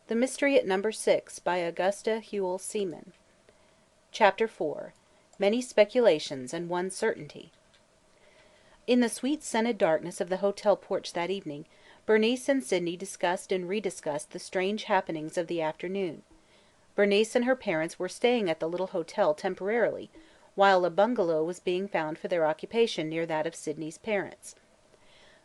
The Mystery at Number 6 by Augusta Hewell Seaman. Chapter 4 Many Speculations and One Certainty. In the sweet scented darkness of the hotel porch that evening, Bernice and Sydney discussed and rediscussed the strange happenings of the afternoon. Bernice and her parents were staying at the little hotel temporarily, while a bungalow was being found for their occupation near that of Sydney's parents.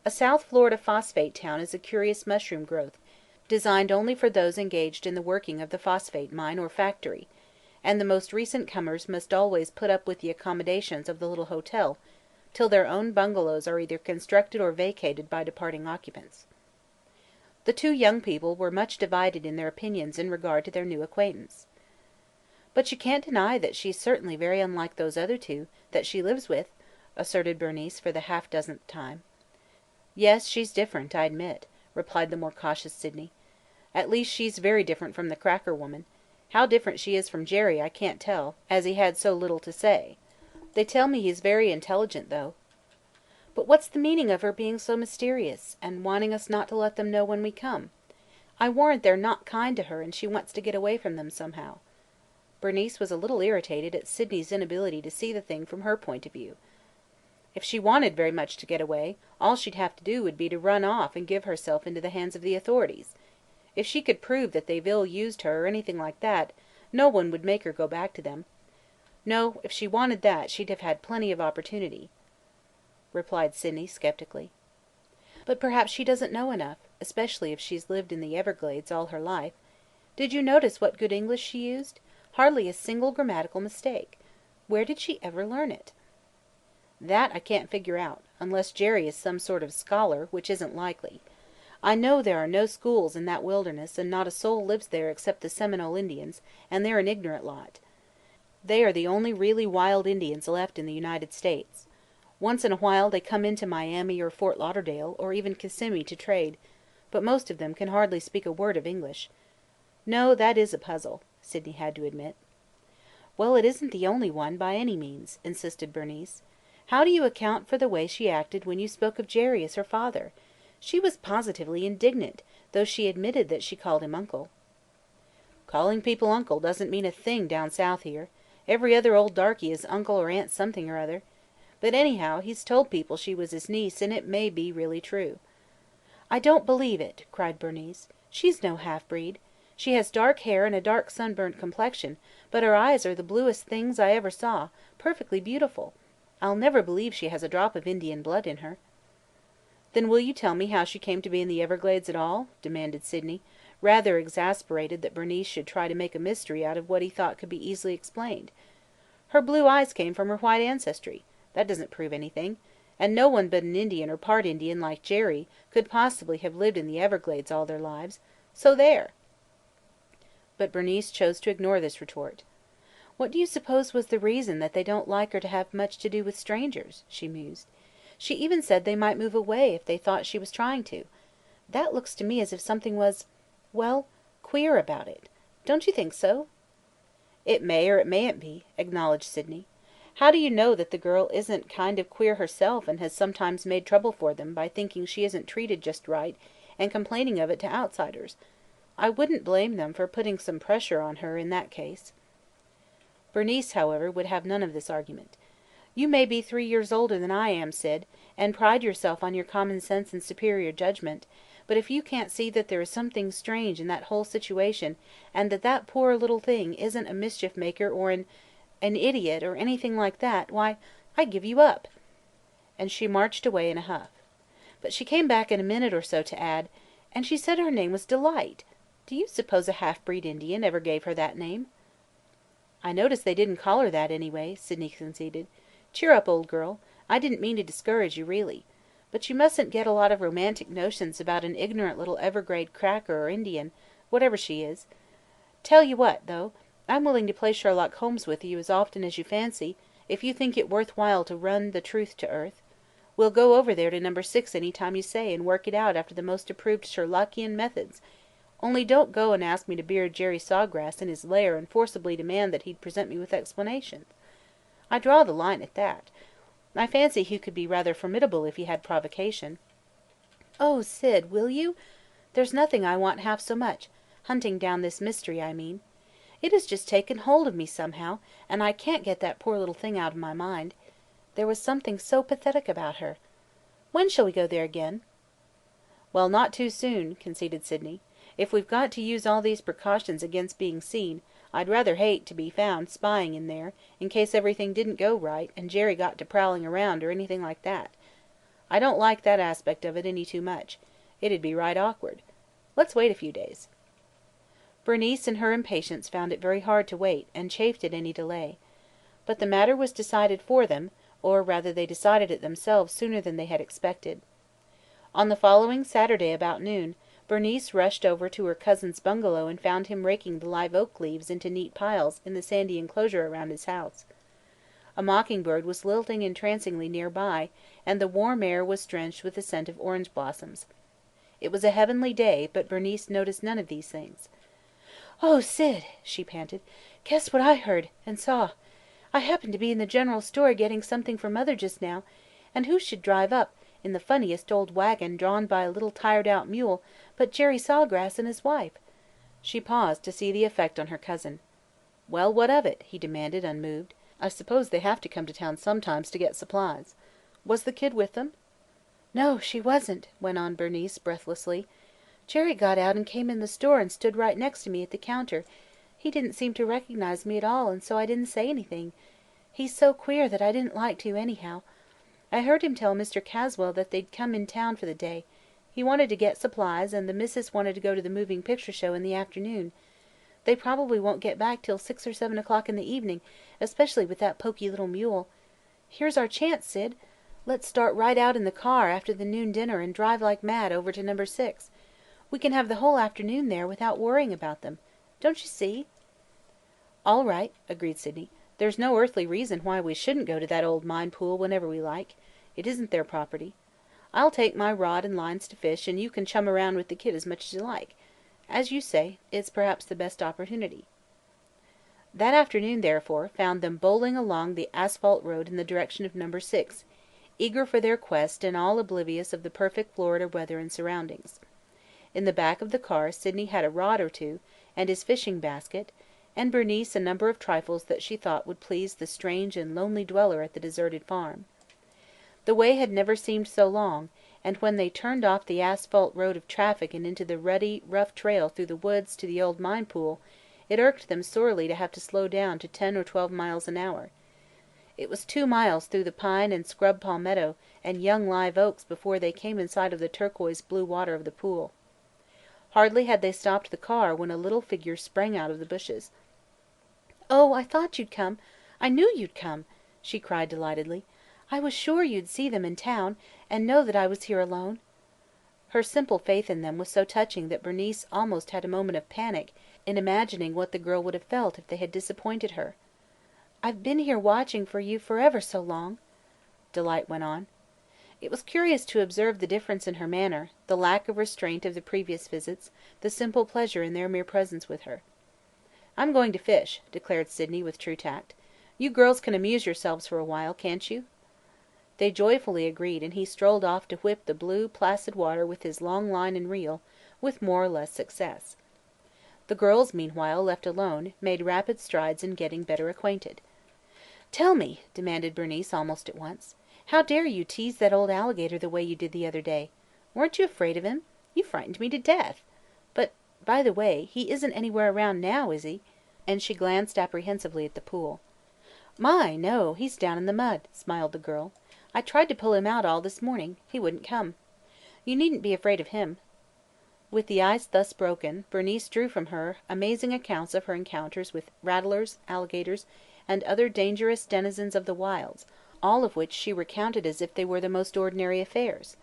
A South Florida phosphate town is a curious mushroom growth, designed only for those engaged in the working of the phosphate mine or factory, and the most recent comers must always put up with the accommodations of the little hotel till their own bungalows are either constructed or vacated by departing occupants. The two young people were much divided in their opinions in regard to their new acquaintance. "But you can't deny that she's certainly very unlike those other two that she lives with," asserted Bernice for the half-dozenth time. "Yes, she's different, I admit," replied the more cautious Sydney. "At least she's very different from the cracker woman. How different she is from Jerry I can't tell, as he had so little to say. They tell me he's very intelligent, though. But what's the meaning of her being so mysterious, and wanting us not to let them know when we come? I warrant they're not kind to her and she wants to get away from them somehow." Bernice was a little irritated at Sydney's inability to see the thing from her point of view. If she wanted very much to get away, all she'd have to do would be to run off and give herself into the hands of the authorities. If she could prove that they've ill-used her or anything like that, no one would make her go back to them. No, if she wanted that, she'd have had plenty of opportunity," replied Sydney skeptically. "But perhaps she doesn't know enough, especially if she's lived in the Everglades all her life. Did you notice what good English she used? Hardly a single grammatical mistake. Where did she ever learn it?" "That I can't figure out, unless Jerry is some sort of scholar, which isn't likely. I know there are no schools in that wilderness and not a soul lives there except the Seminole Indians, and they're an ignorant lot. They are the only really wild Indians left in the United States. Once in a while they come into Miami or Fort Lauderdale or even Kissimmee to trade, but most of them can hardly speak a word of English. No, that is a puzzle," Sydney had to admit. "Well, it isn't the only one, by any means," insisted Bernice. "How do you account for the way she acted when you spoke of Jerry as her father? She was positively indignant, though she admitted that she called him uncle." "Calling people uncle doesn't mean a thing down south here. Every other old darky is uncle or aunt something or other. But anyhow, he's told people she was his niece and it may be really true." "I don't believe it!" cried Bernice. "She's no half-breed. She has dark hair and a dark sunburnt complexion, but her eyes are the bluest things I ever saw, perfectly beautiful. I'll never believe she has a drop of Indian blood in her." "Then will you tell me how she came to be in the Everglades at all?" demanded Sydney, rather exasperated that Bernice should try to make a mystery out of what he thought could be easily explained. "Her blue eyes came from her white ancestry. That doesn't prove anything. And no one but an Indian or part Indian like Jerry could possibly have lived in the Everglades all their lives. So there!" But Bernice chose to ignore this retort. "What do you suppose was the reason that they don't like her to have much to do with strangers?" she mused. "She even said they might move away if they thought she was trying to. That looks to me as if something was – well, queer about it. Don't you think so?" "It may or it mayn't be," acknowledged Sydney. "How do you know that the girl isn't kind of queer herself and has sometimes made trouble for them by thinking she isn't treated just right and complaining of it to outsiders? I wouldn't blame them for putting some pressure on her in that case." Bernice, however, would have none of this argument. "You may be 3 years older than I am, Sid, and pride yourself on your common sense and superior judgment, but if you can't see that there is something strange in that whole situation and that that poor little thing isn't a mischief maker or an idiot or anything like that, why, I give you up!" And she marched away in a huff. But she came back in a minute or so to add, "And she said her name was Delight. Do you suppose a half-breed Indian ever gave her that name?" "I notice they didn't call her that, anyway," Sydney conceded. "Cheer up, old girl. I didn't mean to discourage you, really. But you mustn't get a lot of romantic notions about an ignorant little Everglade cracker or Indian, whatever she is. Tell you what, though, I'm willing to play Sherlock Holmes with you as often as you fancy, if you think it worth while to run the truth to earth. We'll go over there to Number 6 any time you say and work it out after the most approved Sherlockian methods. Only don't go and ask me to beard Jerry Sawgrass in his lair and forcibly demand that he'd present me with explanations. I draw the line at that. I fancy he could be rather formidable if he had provocation." "Oh, Sid, will you? There's nothing I want half so much. hunting down this mystery, I mean. It has just taken hold of me somehow, and I can't get that poor little thing out of my mind. There was something so pathetic about her. When shall we go there again?" "Well, not too soon," conceded Sydney. "If we've got to use all these precautions against being seen, I'd rather hate to be found spying in there, in case everything didn't go right and Jerry got to prowling around or anything like that. I don't like that aspect of it any too much. It'd be right awkward. Let's wait a few days." Bernice in her impatience found it very hard to wait, and chafed at any delay. But the matter was decided for them, or rather they decided it themselves sooner than they had expected. On the following Saturday about noon, Bernice rushed over to her cousin's bungalow and found him raking the live oak leaves into neat piles in the sandy enclosure around his house. A mockingbird was lilting entrancingly near by, and the warm air was drenched with the scent of orange blossoms. It was a heavenly day, but Bernice noticed none of these things. "Oh, Sid," she panted, "guess what I heard and saw! I happened to be in the general store getting something for Mother just now, and who should drive up, in the funniest old wagon drawn by a little tired-out mule, but Jerry Sawgrass and his wife!" She paused to see the effect on her cousin. "Well, what of it?" he demanded, unmoved. "I suppose they have to come to town sometimes to get supplies. Was the kid with them?" "No, she wasn't," went on Bernice breathlessly. "Jerry got out and came in the store and stood right next to me at the counter. He didn't seem to recognize me at all and so I didn't say anything. He's so queer that I didn't like to, anyhow. I heard him tell Mr. Caswell that they'd come in town for the day. He wanted to get supplies and the missus wanted to go to the moving picture show in the afternoon. They probably won't get back till 6 or 7 o'clock in the evening, especially with that poky little mule. Here's our chance, Sid. Let's start right out in the car after the noon dinner and drive like mad over to Number 6. We can have the whole afternoon there without worrying about them. Don't you see?" "All right," agreed Sydney. "There's no earthly reason why we shouldn't go to that old mine pool whenever we like. It isn't their property. I'll take my rod and lines to fish and you can chum around with the kid as much as you like. As you say, it's perhaps the best opportunity." That afternoon, therefore, found them bowling along the asphalt road in the direction of Number 6, eager for their quest and all oblivious of the perfect Florida weather and surroundings. In the back of the car Sydney had a rod or two, and his fishing basket, and Bernice a number of trifles that she thought would please the strange and lonely dweller at the deserted farm. The way had never seemed so long, and when they turned off the asphalt road of traffic and into the rutty, rough trail through the woods to the old mine pool, it irked them sorely to have to slow down to 10 or 12 miles an hour. It was 2 miles through the pine and scrub palmetto and young live oaks before they came in sight of the turquoise blue water of the pool. Hardly had they stopped the car when a little figure sprang out of the bushes. "Oh, I thought you'd come! I knew you'd come!" she cried delightedly. "I was sure you'd see them in town, and know that I was here alone." Her simple faith in them was so touching that Bernice almost had a moment of panic in imagining what the girl would have felt if they had disappointed her. "I've been here watching for you for ever so long," Delight went on. It was curious to observe the difference in her manner, the lack of restraint of the previous visits, the simple pleasure in their mere presence with her. "I'm going to fish," declared Sydney with true tact. "You girls can amuse yourselves for a while, can't you?" They joyfully agreed and he strolled off to whip the blue, placid water with his long line and reel, with more or less success. The girls, meanwhile, left alone, made rapid strides in getting better acquainted. "Tell me," demanded Bernice almost at once, "how dare you tease that old alligator the way you did the other day? Weren't you afraid of him? You frightened me to death. But, by the way, he isn't anywhere around now, is he?" And she glanced apprehensively at the pool. "My, no, he's down in the mud," smiled the girl. "I tried to pull him out all this morning. He wouldn't come. You needn't be afraid of him." With the ice thus broken, Bernice drew from her amazing accounts of her encounters with rattlers, alligators, and other dangerous denizens of the wilds, all of which she recounted as if they were the most ordinary affairs.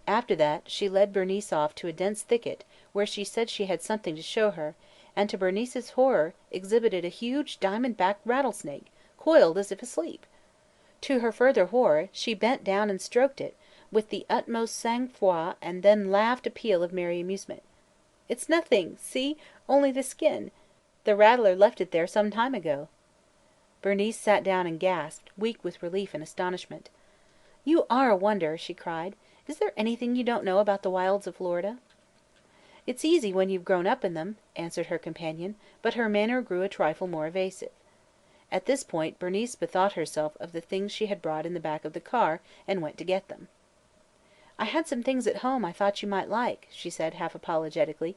After that, she led Bernice off to a dense thicket where she said she had something to show her, and to Bernice's horror exhibited a huge diamond-backed rattlesnake, coiled as if asleep. To her further horror, she bent down and stroked it, with the utmost sang-froid and then laughed a peal of merry amusement. "It's nothing, see? Only the skin. The rattler left it there some time ago." Bernice sat down and gasped, weak with relief and astonishment. "You are a wonder!" she cried. "Is there anything you don't know about the wilds of Florida?" "It's easy when you've grown up in them," answered her companion, but her manner grew a trifle more evasive. At this point Bernice bethought herself of the things she had brought in the back of the car and went to get them. "I had some things at home I thought you might like," she said half apologetically,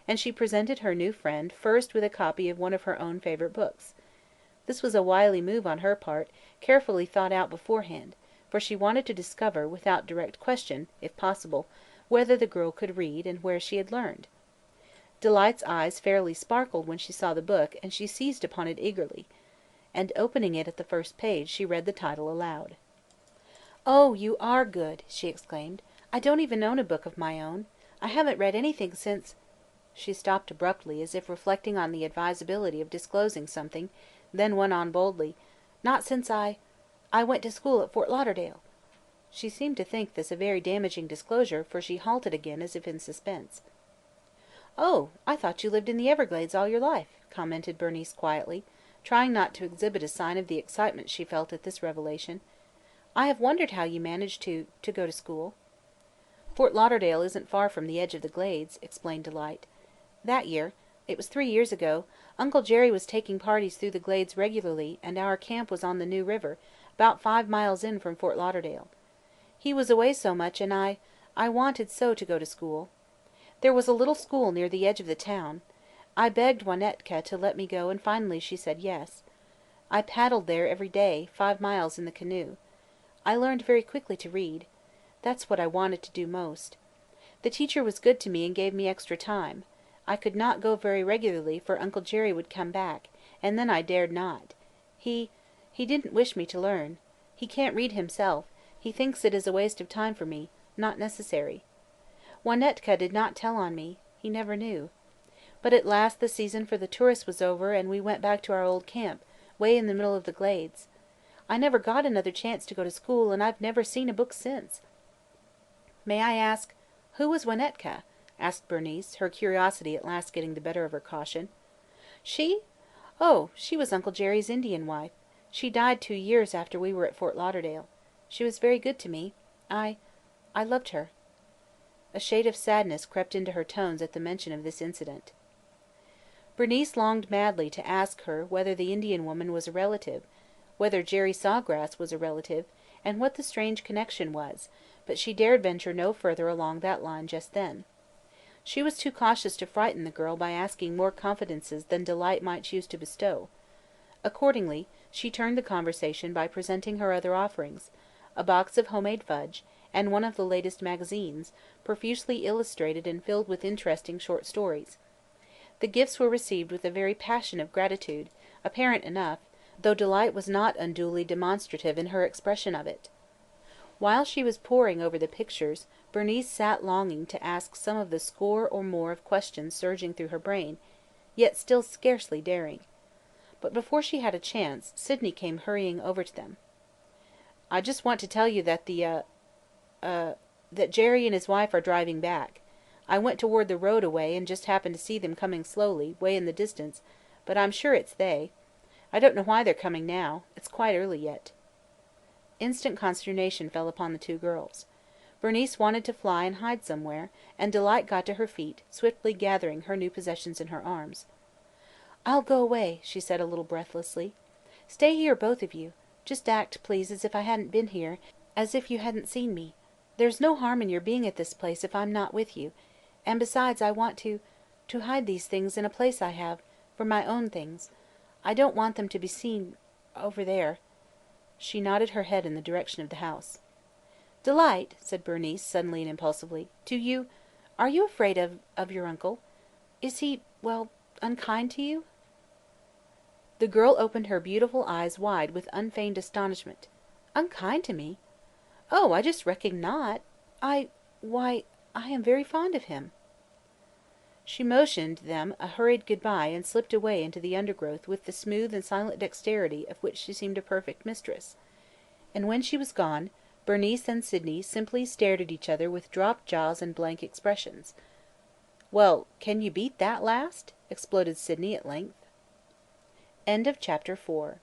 and she presented her new friend first with a copy of one of her own favorite books. This was a wily move on her part, carefully thought out beforehand, for she wanted to discover, without direct question, if possible, whether the girl could read and where she had learned. Delight's eyes fairly sparkled when she saw the book and she seized upon it eagerly, and opening it at the first page she read the title aloud. "Oh, you are good!" she exclaimed. "I don't even own a book of my own. I haven't read anything since—" She stopped abruptly, as if reflecting on the advisability of disclosing something, then went on boldly, "Not since I went to school at Fort Lauderdale." She seemed to think this a very damaging disclosure, for she halted again, as if in suspense. "Oh, I thought you lived in the Everglades all your life," commented Bernice quietly, trying not to exhibit a sign of the excitement she felt at this revelation. "I have wondered how you managed to go to school." "Fort Lauderdale isn't far from the edge of the Glades," explained Delight. "That year—it was 3 years ago—Uncle Jerry was taking parties through the Glades regularly and our camp was on the New River, about 5 miles in from Fort Lauderdale. He was away so much and I wanted so to go to school. There was a little school near the edge of the town. I begged Wanetka to let me go and finally she said yes. I paddled there every day, 5 miles in the canoe. I learned very quickly to read. That's what I wanted to do most. The teacher was good to me and gave me extra time. I could not go very regularly for Uncle Jerry would come back, and then I dared not. He didn't wish me to learn. He can't read himself. He thinks it is a waste of time for me, not necessary. Wanetka did not tell on me. He never knew. But at last the season for the tourists was over and we went back to our old camp, way in the middle of the Glades. I never got another chance to go to school and I've never seen a book since." "May I ask, who was Wanetka?" asked Bernice, her curiosity at last getting the better of her caution. "She? Oh, she was Uncle Jerry's Indian wife. She died 2 years after we were at Fort Lauderdale. She was very good to me. I loved her." A shade of sadness crept into her tones at the mention of this incident. Bernice longed madly to ask her whether the Indian woman was a relative, whether Jerry Sawgrass was a relative, and what the strange connection was, but she dared venture no further along that line just then. She was too cautious to frighten the girl by asking more confidences than Delight might choose to bestow. Accordingly, she turned the conversation by presenting her other offerings, a box of homemade fudge, and one of the latest magazines, profusely illustrated and filled with interesting short stories. The gifts were received with a very passion of gratitude, apparent enough, though Delight was not unduly demonstrative in her expression of it. While she was poring over the pictures, Bernice sat longing to ask some of the score or more of questions surging through her brain, yet still scarcely daring. But before she had a chance, Sydney came hurrying over to them. "I just want to tell you that that Jerry and his wife are driving back. I went toward the road a way and just happened to see them coming slowly, way in the distance, but I'm sure it's they. I don't know why they're coming now. It's quite early yet." Instant consternation fell upon the two girls. Bernice wanted to fly and hide somewhere, and Delight got to her feet, swiftly gathering her new possessions in her arms. "I'll go away," she said a little breathlessly. "Stay here, both of you. Just act, please, as if I hadn't been here, as if you hadn't seen me. There's no harm in your being at this place if I'm not with you, and besides I want to hide these things in a place I have, for my own things. I don't want them to be seen over there." She nodded her head in the direction of the house. "Delight," said Bernice suddenly and impulsively, are you afraid of your uncle? Is he, well, unkind to you?" The girl opened her beautiful eyes wide with unfeigned astonishment. "Unkind to me? Oh, I just reckon not. Why, I am very fond of him." She motioned them a hurried good-bye and slipped away into the undergrowth with the smooth and silent dexterity of which she seemed a perfect mistress. And when she was gone, Bernice and Sydney simply stared at each other with dropped jaws and blank expressions. "Well, can you beat that last?" exploded Sydney at length. End of Chapter 4